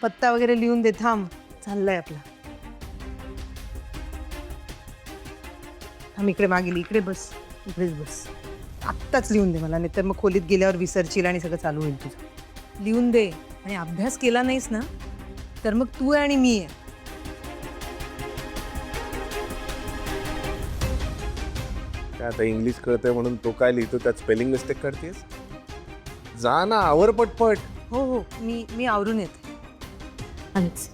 पत्ता वगैरे लिहून दे. थांब, चाललंय आपला. थांब, इकडे मागे इकडे बस. इकडेच बस. आत्ताच लिहून दे मला, नाहीतर मग खोलीत गेल्यावर विसरशील आणि सगळं चालू होईल तुझं. लिहून दे. आणि अभ्यास केला नाहीस ना तर मग तू आहे आणि मी आहे. काय आता इंग्लिश कळतंय म्हणून तो काय लिहितो त्यात स्पेलिंग मिस्टेक करतेस? जा ना, आवर पटपट. हो हो, मी आवरून येते. आलेच.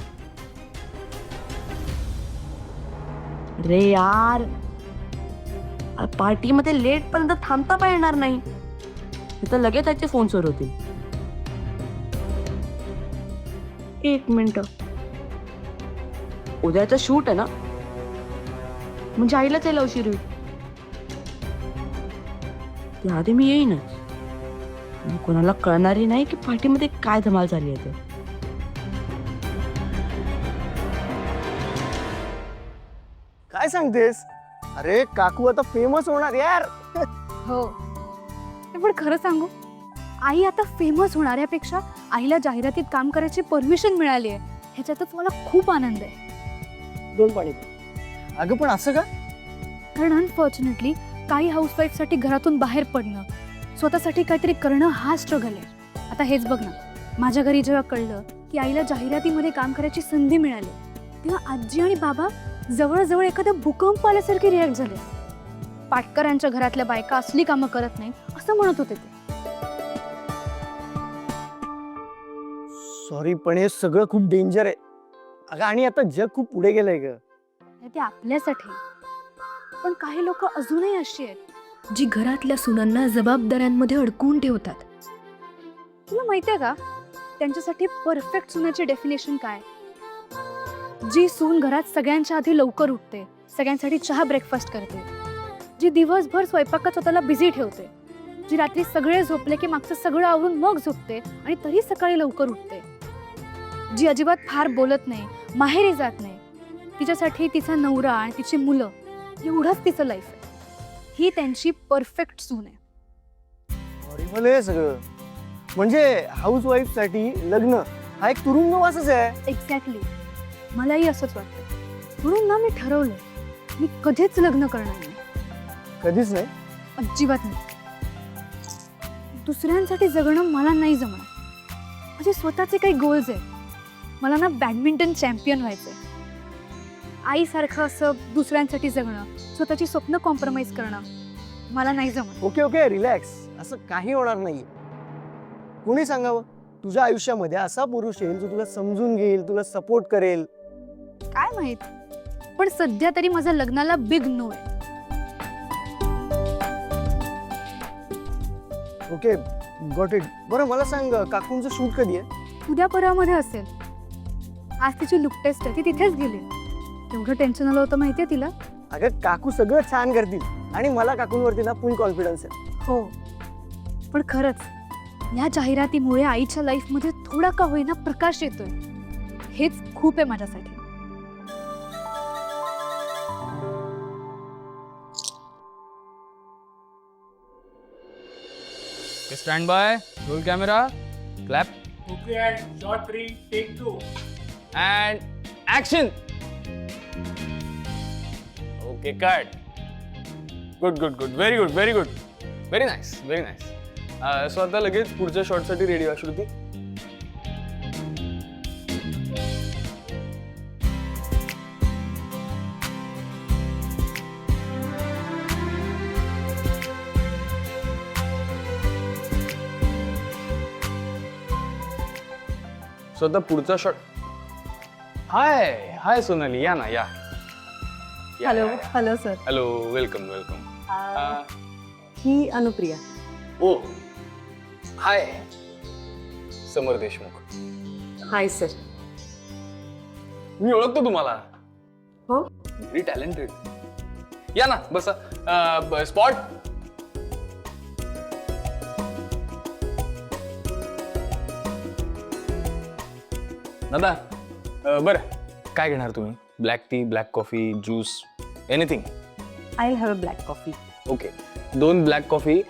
रे यार, पार्टीमध्ये लेट पर्यंत थांबता पण येणार नाही. तिथं लगेच त्याचे फोन सुरू होतील. 1 मिनिट, उद्याचं शूट आहे ना, म्हणजे आईलाच यायला उशीर होईल. त्याआधी मी येईनच. कोणाला कळणारही नाही की पार्टीमध्ये काय धमाल झाली आहे ते. काय सांगतेस? अरे काकू आता फेमस होणार यार. हो, पण खरं सांगू, आई आता फेमस होणाऱ्यापेक्षा आईला जाहिरातीत काम करायची परमिशन मिळाली आहे, ह्याच्यातच मला खूप आनंद आहे. 2 पाणी. अगं पण असं का? कारण अनफॉर्च्युनेटली काही हाऊसवाईफसाठी घरातून बाहेर पडणं, स्वतःसाठी काहीतरी करणं हा स्ट्रगल आहे. आता हेच बघ ना, माझ्या घरी जेव्हा कळलं की आईला जाहिरातीमध्ये काम करायची संधी मिळाली, तेव्हा आजी आणि बाबा जवळजवळ एखाद्या भूकंप आल्यासारखे रिॲक्ट झाले. पाटकरांच्या घरातल्या बायका असली कामं करत नाही असं म्हणत होते ते. सॉरी, पण हे सगळं खूप डेंजर आहे. अगं आणि आता जग खूप पुढे गेलंय ग. ते आपल्यासाठी, पण काही लोक अजूनही अशी आहेत जी घरातल्या सुनांना जबाबदाऱ्यांमध्ये अडकवून ठेवतात. तुला माहितीये का त्यांच्यासाठी परफेक्ट सुनाची डेफिनेशन काय? जी सून घरात सगळ्यांच्या आधी लवकर उठते, सगळ्यांसाठी चहा ब्रेकफास्ट करते, जी दिवसभर स्वयंपाकात स्वतःला बिझी ठेवते, जी रात्री सगळे झोपले की मागचं सगळं आवरून मग झोपते आणि तरी सकाळी लवकर उठते, जी अजिबात फार बोलत नाही, माहेरी जात नाही, तिच्यासाठी तिचा नवरा आणि तिची मुलं एवढंच तिचं लाईफ आहे. ही त्यांची परफेक्ट सून आहे. हॉरिबल आहे सगळं. म्हणजे हाऊसवाईफ साठी लग्न हा एक तुरुंगवासच आहे. एक्झॅक्टली, मलाही असंच वाटतं. म्हणून ना मी ठरवलंय, मी कधीच लग्न करणार नाही. कधीच नाही? अजिबात नाही. दुसऱ्यांसाठी जगणं मला नाही जमणार. माझे स्वतःचे काही गोल्स आहेत. मला ना बॅडमिंटन चॅम्पियन व्हायचंय. आईसारखं असं दुसऱ्यांसाठी जगणं, स्वतःची स्वप्न कॉम्प्रोमाइज करणं मला नाही जमत. Okay okay, relax. असं काही होणार नाही. कोणी सांगावं? तुझ्या आयुष्यामध्ये असा पुरुष येईल जो तुला समजून घेईल, तुला सपोर्ट करेल. काय माहित, पण सध्या तरी माझा लग्नाला बिग नो आहे. Okay, got it. बरं मला सांग, काकूंचं शूट कधी आहे? उद्या परवामध्ये असेल. आज तिची लुक टेस्ट आहे, ती तिथेच गेली. एवढं टेन्शन आलं होतं माहितीये तिला. अगं काकू सगळं छान करतील आणि मला काकूंवरती ना फुल कॉन्फिडन्स आहे. हो, पण खरंच या जाहिरातीमुळे आईच्या लाईफमध्ये थोडा का होईना प्रकाश येतोय. हेच खूप आहे माझ्यासाठी. Stand by, roll camera, clap, Okay, and shot 3, take 2. and action. Okay, cut. Good, good, good. Very good, very good. Very nice, very nice. So आता लगेच पुढच्या शॉटसाठी रेडी व्हा श्रुती. सो आता पुढचा शॉट. हाय हाय सोनाली, या ना या. Hello hello sir. Hello, welcome welcome. ही Anupriya. Oh hi, Samar Deshmukh. Hi sir. मी ओळखतो तुम्हाला. हो? Very talented. या ना बसा. स्पॉट. दादा, बरं काय घेणार तुम्ही? Black tea, black coffee, juice, anything? I will have a black coffee. Okay, 2 black coffee.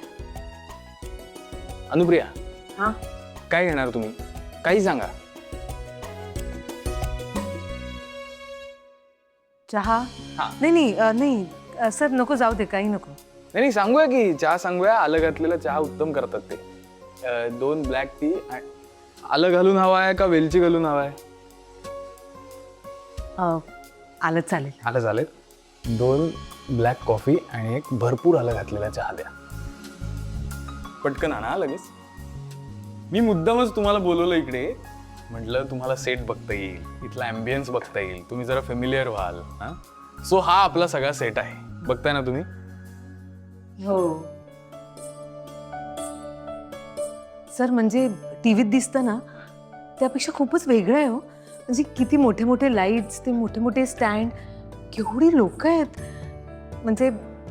Anupriya, हा? काय घेणार तुम्ही? काही सांगा. चहा हा. नाही सर नको, जाऊ दे, काही नको. नाही सांगूया की चहा सांगूया. आलं घातलेला चहा उत्तम करतात ते. 2 ब्लॅक टी. आलं घालून हवा आहे का वेलची घालून हवा आहे? आलं चालेल. आलं चालेल. 2 ब्लॅक कॉफी आणि 1 भरपूर आलं घातलेला चहा द्या. पटकन आणा लगेच. मी मुद्दामच तुम्हाला बोलवलं इकडे. म्हटलं तुम्हाला सेट बघता येईल, इथला ॲम्बियन्स बघता येईल, तुम्ही जरा फेमिलियर व्हाल. सो हा आपला सगळा सेट आहे. बघताय ना तुम्ही? हो सर, म्हणजे टीव्हीत दिसतं ना त्यापेक्षा खूपच वेगळं आहे हो. म्हणजे किती मोठे मोठे लाईट्स, ते मोठे मोठे स्टँड, केवढी लोक आहेत. म्हणजे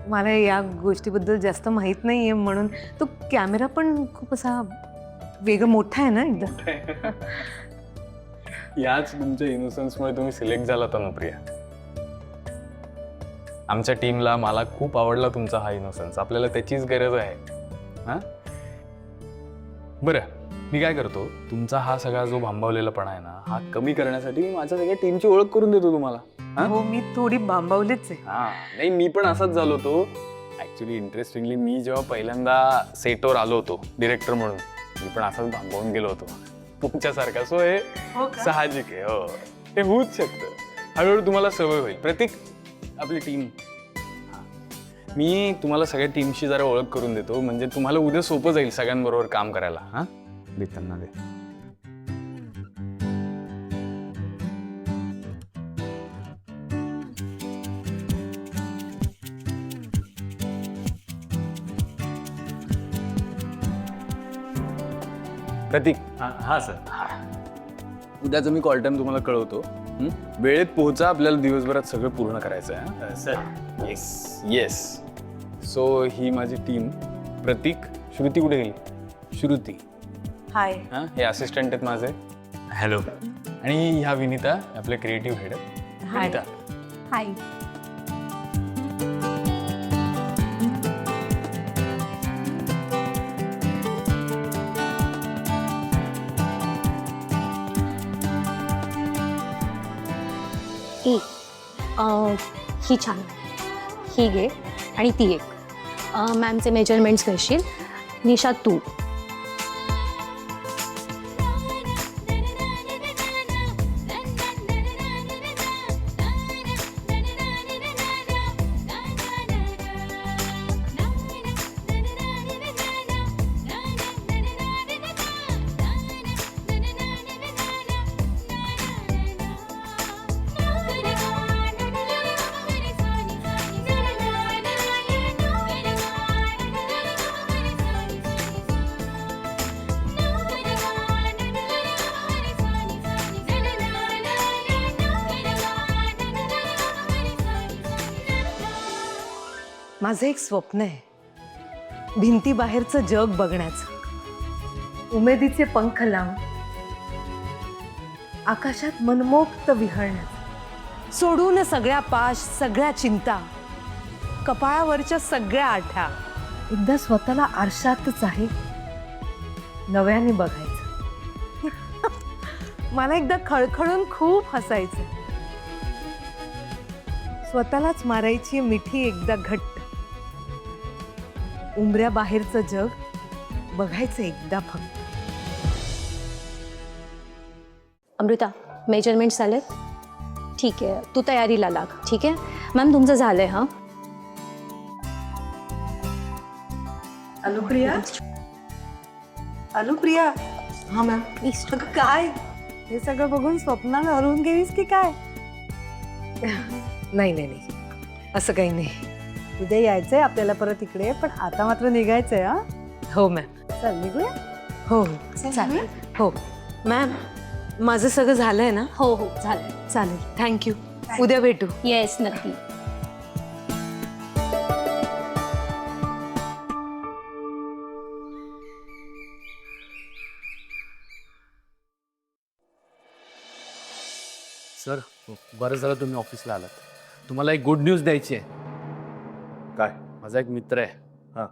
मला या गोष्टीबद्दल जास्त माहीत नाही आहे, म्हणून तो कॅमेरा पण खूप असा वेगळा मोठा आहे ना एकदम. याच तुमच्या इनोसन्समुळे तुम्ही सिलेक्ट झालात ना प्रिया. आमच्या टीमला, मला खूप आवडला तुमचा हा इनोसन्स. आपल्याला त्याचीच गरज आहे. हां बरं, मी काय करतो, तुमचा हा सगळा जो भांबावलेलापणा आहे ना, हा कमी करण्यासाठी मी माझ्या सगळ्या टीमची ओळख करून देतो तुम्हाला. हो, मी थोडी भांबावलीच आहे. हां नाही, मी पण असाच झालो होतो ॲक्च्युली. इंटरेस्टिंगली मी जेव्हा पहिल्यांदा सेटवर आलो होतो डिरेक्टर म्हणून, मी पण असाच भांबावून गेलो होतो तुमच्यासारखा. सो हे साहजिक आहे. हो, हे होऊच शकतं. हळूहळू तुम्हाला सवय होईल. प्रतीक, आपली टीम, मी तुम्हाला सगळ्या टीमशी जरा ओळख करून देतो, म्हणजे तुम्हाला उद्या सोपं जाईल सगळ्यांबरोबर काम करायला. हां देताना दे. प्रतीक. हां सर. उद्याचं मी कॉल टाइम तुम्हाला कळवतो. वेळेत पोहोचा. आपल्याला दिवसभरात सगळं पूर्ण करायचं आहे. Sir yes yes. सो ही माझी टीम. प्रतीक. श्रुती कुठे गेली? श्रुती. हाय. हां, हे असिस्टंट आहेत माझे. हॅलो. आणि ह्या विनिता, आपले क्रिएटिव्ह हेड. विनिता. हाय. ही छान, ही घे आणि ती एक. मॅमचे मेजरमेंट्स घेशील. निशा तू. माझं एक स्वप्न आहे, भिंतीबाहेरचं जग बघण्याचं. उमेदीचे पंख लावून आकाशात मनमोक्त विहरण्याचं. सोडून सगळ्या पाश, सगळ्या चिंता, कपाळावरच्या सगळ्या आठ्या, एकदा स्वतःला आरशातच आहे नव्याने बघायचं. मला एकदा खळखळून खूप हसायचं. स्वतःलाच मारायची मिठी एकदा घट्ट. उंबऱ्या बाहेरचं जग बघायचं एकदा फक्त. अमृता, मेजरमेंट्स आलेत? ठीक आहे, तू तयारीला लाग. ठीक आहे मॅम, तुमचं झालंय. हां, अनुप्रिया. अनुप्रिया. हा मॅम. काय हे सगळं बघून स्वप्नात हरवून गेलीस की काय? नाही नाही नाही, असं काही नाही. उद्या यायचंय आपल्याला परत इकडे, पण आता मात्र निघायचंय. हा हो मॅम. चल निघूया. हो हो चालेल. हो मॅम, माझं सगळं झालंय ना? हो हो झालंय. चालेल, थँक्यू. उद्या भेटू. येस, नक्की. सर, बरं झालं तुम्ही ऑफिसला आलात. तुम्हाला एक गुड न्यूज द्यायची आहे. काय? माझा एक मित्र आहे. हां.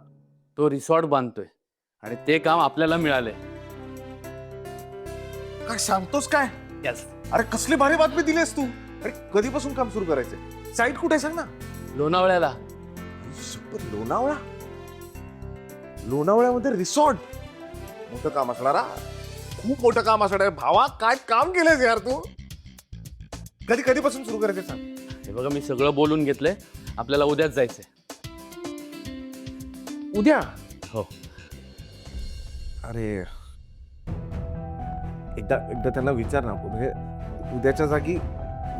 तो रिसॉर्ट बांधतोय आणि ते काम आपल्याला मिळालंय. काय सांगतोस काय? यस. अरे कसली भारी बातमी दिलीस तू. अरे कधीपासून काम सुरू करायचंय? साईट कुठे सांग ना. लोणावळ्याला. सुपर, लोणावळा. लोणावळ्यामध्ये रिसॉर्ट. मोठं काम असणार हा. खूप मोठं काम असणार आहे भावा. काय काम केलंस यार तू. कधीपासून सुरू करायचं सांग. हे बघा मी सगळं बोलून घेतलंय. आपल्याला उद्याच जायचंय. उद्या. हो. अरे एकदा त्यांना विचार ना. म्हणजे उद्याच्या जागी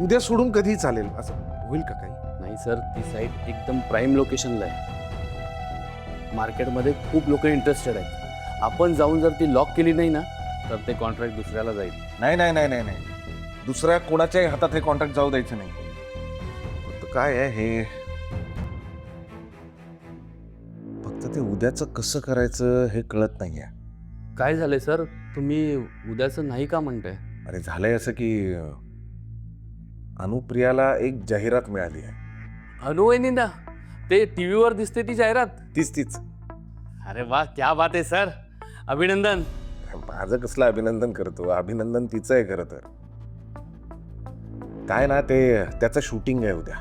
उद्या सोडून कधी चालेल असं होईल का काही. नाही सर, ती साईट एकदम प्राईम लोकेशनला आहे. मार्केटमध्ये खूप लोक इंटरेस्टेड आहेत. आपण जाऊन जर ती लॉक केली नाही ना तर ते कॉन्ट्रॅक्ट दुसऱ्याला जाईल. नाही. दुसऱ्या कोणाच्याही हातात हे कॉन्ट्रॅक्ट जाऊ द्यायचं नाही. फक्त काय आहे हे, फक्त ते उद्याचं कसं करायचं हे कळत नाहीये. काय झालंय सर, तुम्ही उद्याचं नाही का म्हणताय? अरे झालंय असं की अनुप्रियाला एक जाहिरात मिळाली आहे. अनुवैनींदा ते टीव्हीवर दिसते ती जाहिरात. तीच. अरे वा, क्या बात आहे सर. अभिनंदन. माझं कसलं अभिनंदन करतो. अभिनंदन तिचं आहे खरं तर. काय ना ते त्याचं शूटिंग आहे उद्या.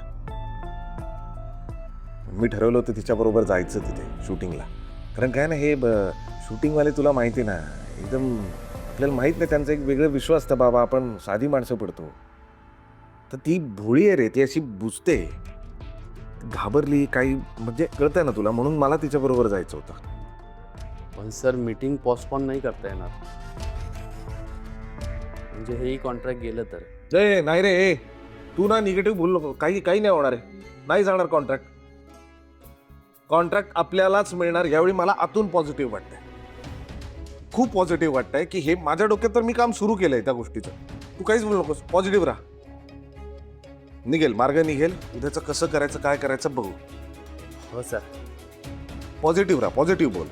मी ठरवलं होतं तिच्याबरोबर जायचं तिथे शूटिंगला. कारण काय ना हे शूटिंगवाले तुला माहिती ना एकदम आपल्याला माहित नाही. त्यांचा एक वेगळं विश्व असतं बाबा. आपण साधी माणसं पडतो. तर ती भोळी आहे रे. ती अशी बुजते. घाबरली काही म्हणजे कळतंय ना तुला. म्हणून मला तिच्याबरोबर जायचं होतं. पण सर मीटिंग पोस्टपोन नाही करता येणार. म्हणजे हेही कॉन्ट्रॅक्ट गेलं तर. नाही रे. तू ना निगेटिव्ह बोलू नको. काही नाही होणार आहे. नाही जाणार कॉन्ट्रॅक्ट. कॉन्ट्रॅक्ट आपल्यालाच मिळणार. यावेळी मला आतून पॉझिटिव्ह वाटतंय. खूप पॉझिटिव्ह वाटतंय की हे माझ्या डोक्यात तर मी काम सुरू केलंय त्या गोष्टीचं. तू काहीच बोलू नकोस. पॉझिटिव्ह राहा. निघेल मार्ग निघेल. उद्याचं कसं करायचं काय करायचं बघू. हो सर. पॉझिटिव्ह राहा. पॉझिटिव्ह बोल.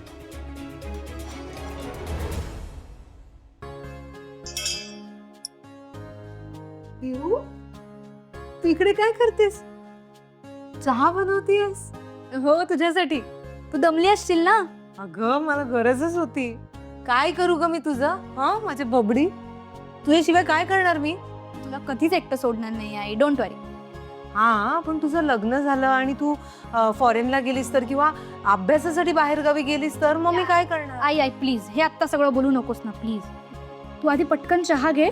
तू इकडे काय करतेस? चहा बनवतेस? हो तुझ्यासाठी. तू दमली असशील ना. अगं मला गरजच होती. काय करू ग मी तुझं? हा माझे बबडी. तुझ्याशिवाय काय करणार मी? तुला कधीच एकटं सोडणार नाही आई. डोंट वरी. हा पण तुझं लग्न झालं आणि तू फॉरेनला गेलीस तर किंवा अभ्यासासाठी बाहेर गावी गेलीस तर मग मी काय करणार? आई प्लीज हे आत्ता सगळं बोलू नकोस ना प्लीज. तू आधी पटकन चहा घे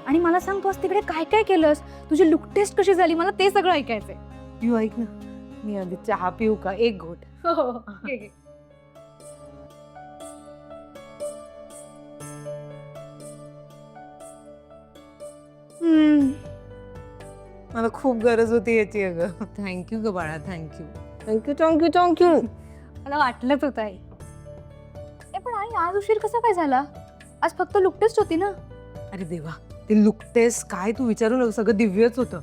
आणि मला सांग तू आज तिकडे काय काय केलंस. तुझी लुक टेस्ट कशी झाली मला ते सगळं ऐकायचंय. तू ऐक ना. मी आधी चहा पिऊ का? एक घोट. हो घे, घे. मला खूप गरज होती याची. अगं थँक्यू ग बाळा. थँक्यू. मला वाटलंच होतं आई. पण आई आज उशीर कसा काय झाला? आज फक्त लुक टेस्ट होती ना. अरे देवा, ते लुक टेस्ट काय तू विचारू नको. सगळं दिव्यच होतं.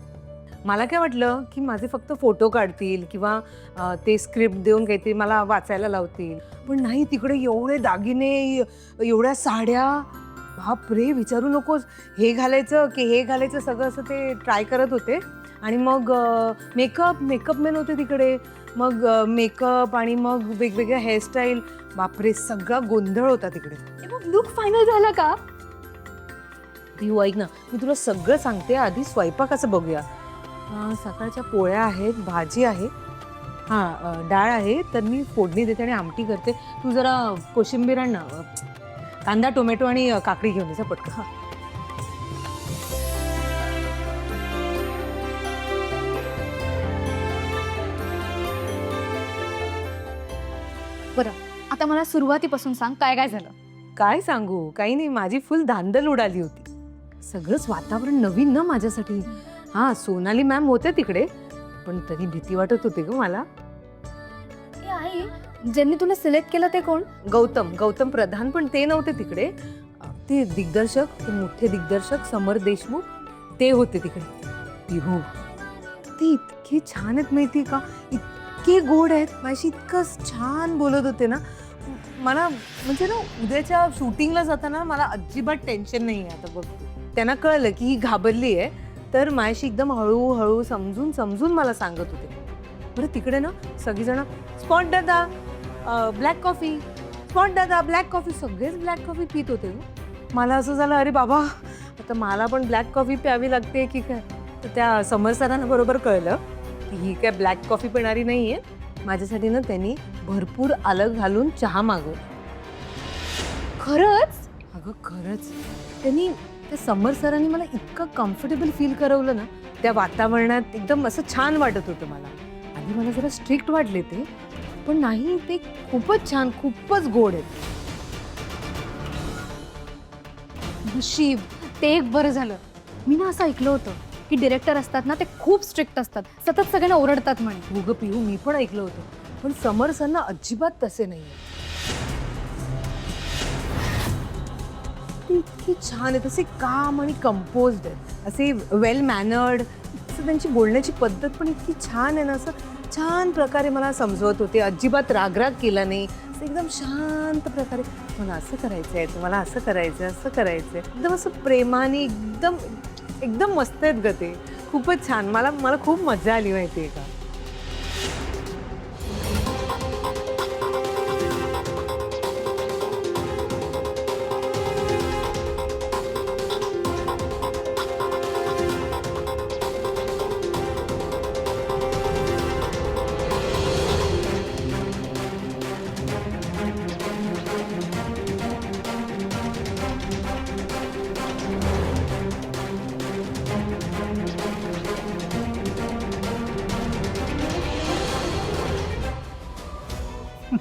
मला काय वाटलं की माझे फक्त फोटो काढतील किंवा ते स्क्रिप्ट देऊन काहीतरी मला वाचायला लावतील. पण नाही, तिकडे एवढे दागिने, एवढ्या साड्या. बापरे, विचारू नकोस. हे घालायचं की हे घालायचं सगळं असं ते ट्राय करत होते. आणि मग मेकअप मॅन होते तिकडे. मग मेकअप आणि मग वेगवेगळ्या हेअरस्टाईल. बापरे, सगळा गोंधळ होता तिकडे. मग लुक फायनल झाला का? तू ऐक ना, मी तुला सगळं सांगते. आधी स्वयंपाकाचं बघूया. सकाळच्या पोळ्या आहेत, भाजी आहे, डाळ आहे. तर मी फोडणी देते आणि आमटी करते. तू जरा कोशिंबीर आण ना. कांदा, टोमॅटो आणि काकडी घेऊन येजा पटकन. बरं, आता मला सुरुवातीपासून सांग काय काय झालं. काय सांगू, काही नाही. माझी फुल धांदल उडाली होती. सगळंच वातावरण नवीन ना माझ्यासाठी. सोनाली मॅम होते तिकडे, पण तरी भीती वाटत होती ग मला. आई, ज्यांनी तुला सिलेक्ट केलं ते कोण? गौतम प्रधान. पण ते नव्हते तिकडे. ते दिग्दर्शक, ते मोठे दिग्दर्शक समर देशमुख, ते होते तिकडे. हो, ते इतके छान आहेत माहिती का. इतके गोड आहेत. माझी इतकं छान बोलत होते ना. मला म्हणजे ना उद्याच्या शूटिंगला जाताना मला अजिबात टेन्शन नाही आहे. आता बघ, त्यांना कळलं की ही घाबरली आहे, तर माझ्याशी एकदम हळूहळू समजून मला सांगत होते. बरं, तिकडे ना सगळीजण स्पॉट दादा ब्लॅक कॉफी, स्पॉट दादा ब्लॅक कॉफी, सगळेच ब्लॅक कॉफी पित होते. मला असं झालं, अरे बाबा आता मला पण ब्लॅक कॉफी प्यावी लागते की काय. तर त्या समर सरांना बरोबर कळलं ही काय ब्लॅक कॉफी पिणारी नाहीये. माझ्यासाठी ना त्यांनी भरपूर आलं घालून चहा मागव. खरंच? अगं खरंच त्यांनी त्या समर सरांनी मला इतकं कम्फर्टेबल फील करवलं ना. त्या वातावरणात एकदम असं छान वाटत होतं मला. आधी मला जरा स्ट्रिक्ट वाटले ते, पण नाही, ते खूपच छान, खूपच गोड आहेत. नशीब, ते एक बरं झालं. मी ना असं ऐकलं होतं की डिरेक्टर असतात ना ते खूप स्ट्रिक्ट असतात, सतत सगळ्यांना ओरडतात म्हणे. हो गं पिहू, मी पण ऐकलं होतं. पण समर सर ना अजिबात तसे नाही. इतकी छान आहेत, असे काम आणि कंपोज्ड आहेत, असे वेल मॅनर्ड. असं त्यांची बोलण्याची पद्धत पण इतकी छान आहे ना. असं छान प्रकारे मला समजवत होते, अजिबात रागराग केला नाही. असं एकदम शांत प्रकारे, मला असं करायचं आहे, तुम्हाला असं करायचं, असं करायचं आहे, एकदम असं प्रेमाने, एकदम एकदम मस्त आहेत ग ते. खूपच छान. मला खूप मजा आली माहिती आहे का.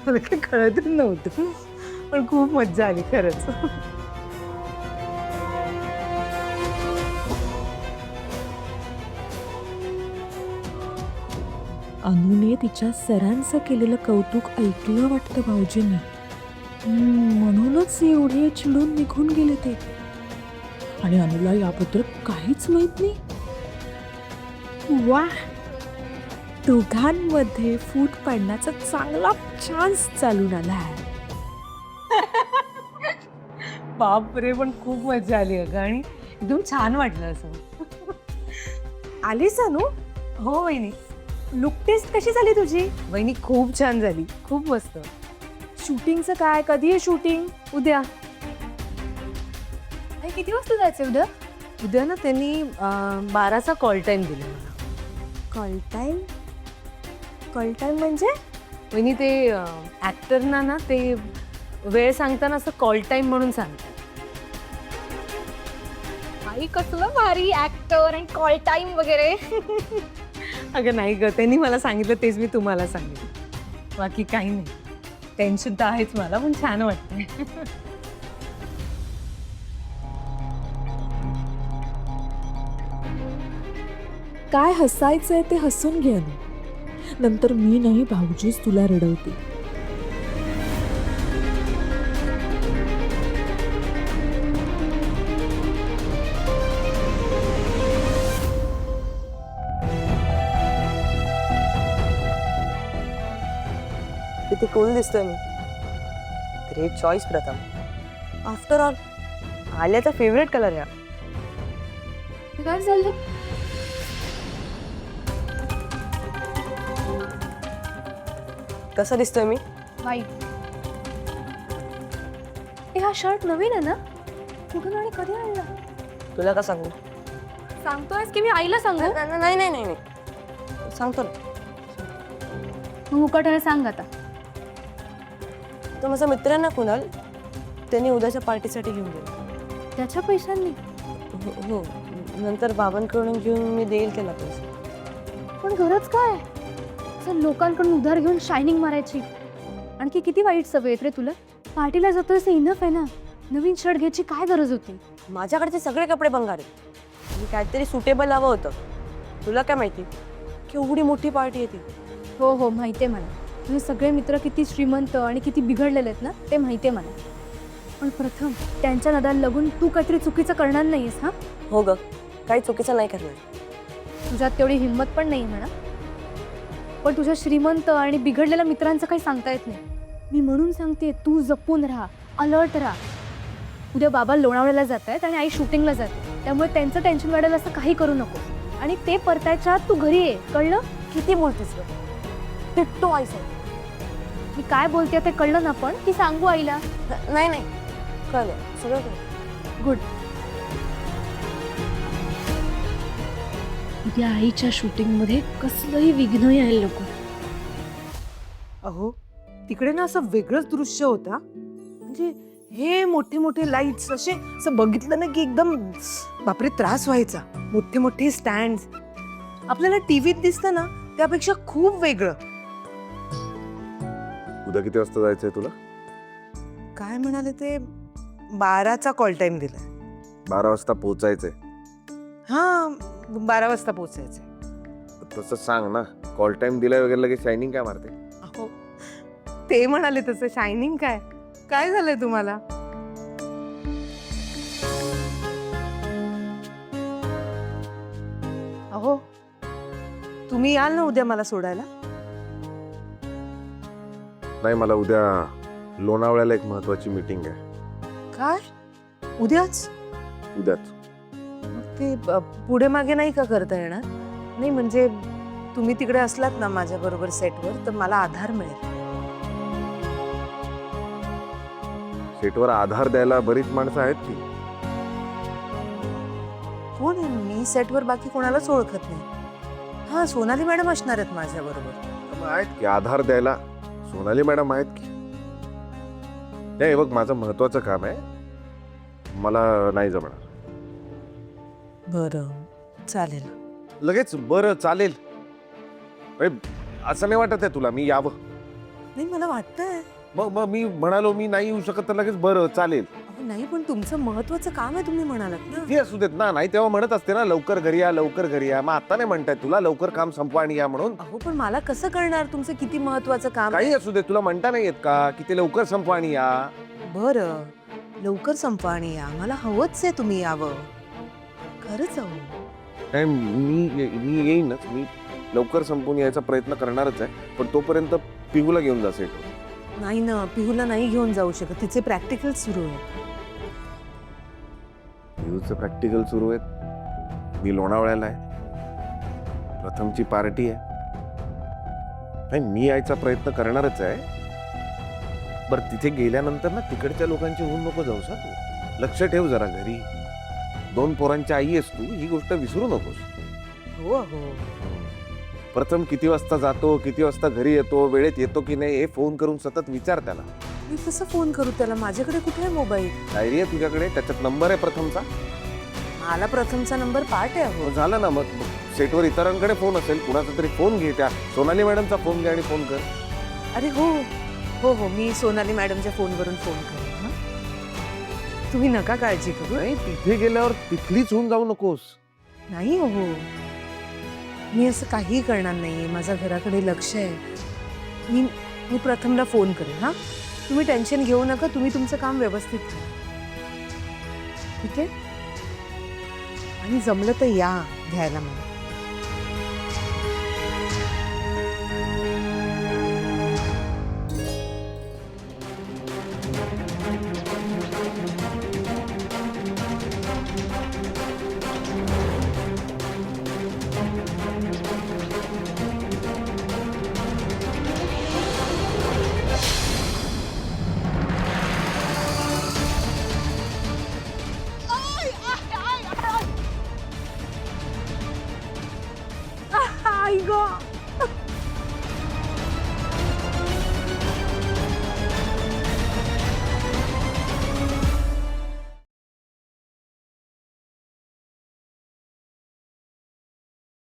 मला काही कळतच नव्हतं, पण खूप मज्जा आली खरंच. अनुने तिच्या सरांचं केलेलं कौतुक ऐकलं वाटतं भाऊजींनी. म्हणूनच एवढे चिडून निघून गेले ते. आणि अनुला याबद्दल काहीच माहित नाही. वा, दोघांमध्ये फूट पडण्याचा चांगला चान्स चालून आलाय. बापरे, पण खूप मजा आली अगं, आणि एकदम छान वाटलं असं. आलीस अनु? हो वहिनी. लुक टेस्ट कशी झाली तुझी? वहिनी खूप छान झाली, खूप मस्त. शूटिंगचं काय? कधी आहे शूटिंग? उद्या. आई, किती वाजता जायचं उद्या? उद्या ना त्यांनी 12चा कॉल टाईम दिला मला. Call time? कॉल टाईम म्हणजे? वहिनी ते ॲक्टरना ना ते वेळ सांगताना असं कॉल टाईम म्हणून सांगतात. आई, कसलं भारी ऍक्टर आणि कॉल टाइम वगैरे. अगं नाही ग, त्यांनी मला सांगितलं तेच मी तुम्हाला सांगितलं. बाकी काही नाही. टेन्शन तर आहेच मला, पण छान वाटतंय. काय हसायचंय ते हसून घे अनु. नंतर मी नाही, भाऊजीच तुला रडवते. किती कूल दिसतोय मी. ग्रेट चॉईस प्रथम. आफ्टर ऑल आल्याचा फेवरेट कलर आहे. काय झालं? कसं दिसतोय मी? वाईट. हा शर्ट नवीन आहे ना? कुठून आणि कधी आणला? तुला का सांगू? सांगतोयस की मी आईला सांगू? नाही नाही नाही, सांगतो ना. मग मुकाट्याने सांग आता. तो माझा मित्र आहे ना कुणाल, त्याने उद्याच्या पार्टीसाठी घेऊन गेला. त्याच्या पैशांनी? हो, नंतर बाबांकडून घेऊन मी देईल त्याला पैसे. पण गरज काय? असं लोकांकडून उधार घेऊन शायनिंग मारायची. आणखी किती वाईट सवय आहेत रे तुला? पार्टीला जातोय ते इनफ आहे ना. नवीन शर्ट घ्यायची काय गरज होती? माझ्याकडचे सगळे कपडे भंगार आहेत. मी काहीतरी सुटेबल हवं होतं. तुला काय माहिती केवढी मोठी पार्टी आहे ती. हो हो, माहिती आहे मला. तुझे सगळे मित्र किती श्रीमंत आणि किती बिघडलेले आहेत ना, ते माहिती आहे मला. पण प्रथम त्यांच्या नादाला लागून तू काहीतरी चुकीचं करणार नाहीयेस. हा हो ग, काही चुकीचं नाही करणार. तुझ्यात तेवढी हिंमत पण नाही म्हणा. पण तुझ्या श्रीमंत आणि बिघडलेल्या मित्रांचं काही सांगता येत नाही. मी म्हणून सांगते, तू जपून राहा, अलर्ट राहा. उद्या बाबा लोणावळ्याला जात आहेत आणि आई शूटिंगला जाते, त्यामुळे त्यांचं टेन्शन वाढेल असं काही करू नको. आणि ते परतायच्या आत तू घरी ये, कळलं? किती बोलतेस ग? तिट्टो आई सांग. मी काय बोलते ते कळलं ना? पण की सांगू आईला? नाही नाही, कळलं सगळं कळलं. गुड. उद्या आईच्या शूटिंगमध्ये कसलंही विघ्न यायला नको. अहो तिकडे ना असं वेगळंच दृश्य होता. म्हणजे हे मोठे मोठे लाईट्स असे असं बघितलं ना की एकदम बापरे त्रास व्हायचा. मोठे मोठे स्टँड आपल्याला टीव्हीत दिसतं ना त्यापेक्षा खूप वेगळं. उद्या किती वाजता जायचंय तुला? काय म्हणाले ते 12चा कॉल टाइम दिलाय. 12 वाजता पोहोचायचंय. हा 12 वाजता पोहोचायचंय. तसं सांग ना, कॉल टाइम दिलाय वगैरे लगेच शायनिंग काय मारते? अहो ते म्हणाले तसं शायनिंग काय काय झालंय तुम्हाला? अहो तुम्ही याल ना उद्या मला सोडायला? नाही, मला उद्या लोणावळ्याला एक महत्वाची मीटिंग आहे. काय उद्याच? उद्याच. मग ते पुढे मागे नाही का करता येणार? नाही म्हणजे तुम्ही तिकडे असलात ना माझ्या बरोबर सेटवर तर मला आधार मिळेल. सेटवर आधार द्यायला बरीच माणसं आहेत की. कोण आहे? मी सेटवर बाकी कोणालाच ओळखत नाही. हा सोनाली मॅडम असणार आहेत माझ्या बरोबर. मग आहेत की आधार द्यायला. सोनाली मॅडम आहेत की. नाही बघ, माझं महत्वाचं काम आहे, मला नाही जमणार. बरं चालेल. लगेच बरं चालेल असं नाही वाटत आहे तुला मी यावं? नाही मला वाटतंय. मग मी म्हणालो मी नाही येऊ शकत तर लगेच बरं चालेल. अहो, नाही पण तुमचं महत्वाचं काम आहे तुम्ही म्हणालात ना. ते असू देत ना. नाही तेव्हा म्हणत असते ना लवकर घरी या लवकर घरी या. मग आता नाही म्हणताय तुला लवकर काम संपवा आणि या म्हणून? अहो पण मला कसं कळणार तुमचं किती महत्वाचं काम आहे? काही असू दे, तुला म्हणता नाही येत का की ते लवकर संपवा आणि या? बरं लवकर संपवा आणि या. मला हवंच आहे तुम्ही यावं. खरंच हवं. नाही, मी येईनच. मी लवकर संपून यायचा प्रयत्न करणारच आहे, पण तोपर्यंत पिहूला घेऊन जा सेटवर. नाही ना पिहूला नाही घेऊन जाऊ शकत. तिचे प्रॅक्टिकल सुरू आहे. पिहूचं प्रॅक्टिकल सुरू आहेत. मी लोणावळ्याला आहे. प्रथमची पार्टी आहे. नाही, मी यायचा प्रयत्न करणारच आहे. बरं तिथे गेल्यानंतर ना तिकडच्या लोकांची होऊन नको जाऊस हा तू. लक्ष ठेव जरा घरी. 2 पोरांची आई आहेस तू, ही गोष्ट विसरू नकोस. हो हो. प्रथम किती वाजता जातो, किती वाजता घरी येतो, वेळेत येतो की नाही हे फोन करून सतत विचार त्याला. मी कसं फोन करू त्याला? माझ्याकडे कुठे आहे मोबाईल? डायरी आहे तुझ्याकडे, त्याच्यात नंबर आहे प्रथमचा. मला प्रथमचा नंबर पाठ आहे. हो मग झालं ना. मग सेटवर इतरांकडे फोन असेल, कुणाचा तरी फोन घे. त्या सोनाली मॅडमचा फोन घे आणि फोन कर. अरे हो हो हो मी सोनाली मॅडमच्या फोनवरून फोन करेन. हा तुम्ही नका काळजी करू. नाही, तिथे गेल्यावर तिथलीच होऊन जाऊ नकोस. नाही हो मी असं काहीही करणार नाहीये. माझा घराकडे लक्ष आहे. मी प्रथमला फोन करेन. हा तुम्ही टेन्शन घेऊ नका. तुम्ही तुमचं काम व्यवस्थित करा. ठीक आहे? आणि जमलं तर या घ्यायला मला. आई गं